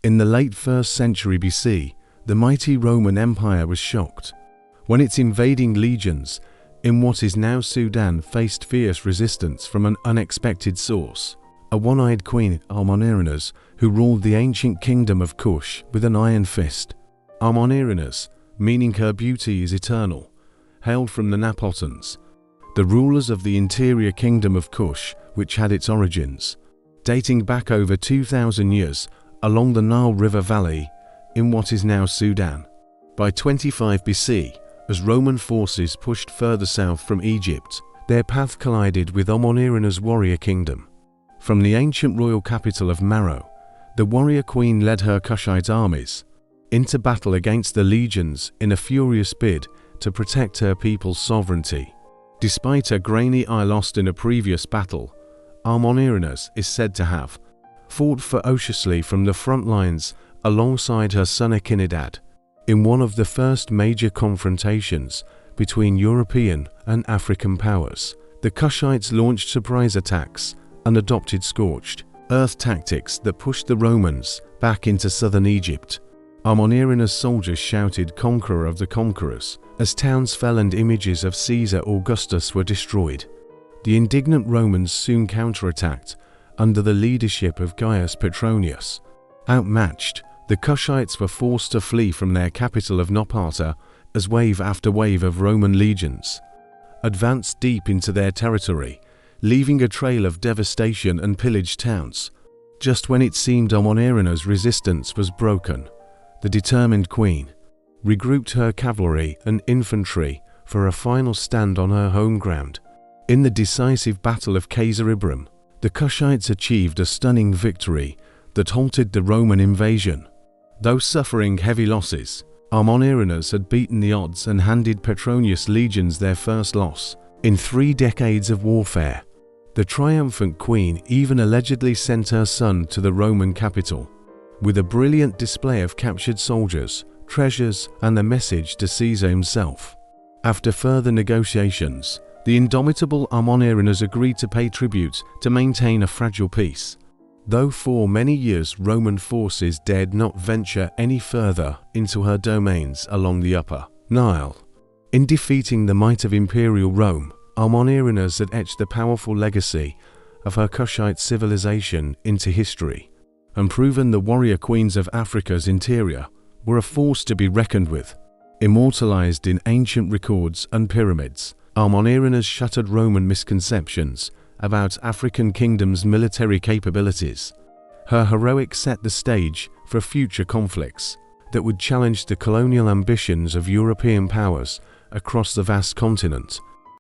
In the late 1st century BC, the mighty Roman Empire was shocked when its invading legions in what is now Sudan faced fierce resistance from an unexpected source, a one-eyed queen, Amanirenas, who ruled the ancient kingdom of Kush with an iron fist. Amanirenas, meaning her beauty is eternal, hailed from the Napotans, the rulers of the interior kingdom of Kush, which had its origins dating back over 2,000 years along the Nile River Valley in what is now Sudan. By 25 BC, as Roman forces pushed further south from Egypt, their path collided with Amanirenas' warrior kingdom. From the ancient royal capital of Maro, the warrior queen led her Kushite armies into battle against the legions in a furious bid to protect her people's sovereignty. Despite a grainy eye lost in a previous battle, Amanirenas is said to have fought ferociously from the front lines alongside her son Akinadad in one of the first major confrontations between European and African powers. The Kushites launched surprise attacks and adopted scorched earth tactics that pushed the Romans back into southern Egypt. Amanirenas' soldiers shouted "Conqueror of the Conquerors" as towns fell and images of Caesar Augustus were destroyed. The indignant Romans soon counterattacked under the leadership of Gaius Petronius. Outmatched, the Kushites were forced to flee from their capital of Napata as wave after wave of Roman legions advanced deep into their territory, leaving a trail of devastation and pillaged towns. Just when it seemed Amanirenas' resistance was broken, the determined queen regrouped her cavalry and infantry for a final stand on her home ground. In the decisive Battle of Ibrim, the Kushites achieved a stunning victory that halted the Roman invasion. Though suffering heavy losses, Amanirenas had beaten the odds and handed Petronius' legions their first loss in 3 decades of warfare. The triumphant queen even allegedly sent her son to the Roman capital with a brilliant display of captured soldiers, treasures, and a message to Caesar himself. After further negotiations, the indomitable Amanirenas agreed to pay tribute to maintain a fragile peace, though for many years Roman forces dared not venture any further into her domains along the upper Nile. In defeating the might of imperial Rome, Amanirenas had etched the powerful legacy of her Kushite civilization into history and proven the warrior queens of Africa's interior were a force to be reckoned with. Immortalized in ancient records and pyramids, Amanirenas shattered Roman misconceptions about African kingdoms' military capabilities. Her heroics set the stage for future conflicts that would challenge the colonial ambitions of European powers across the vast continent.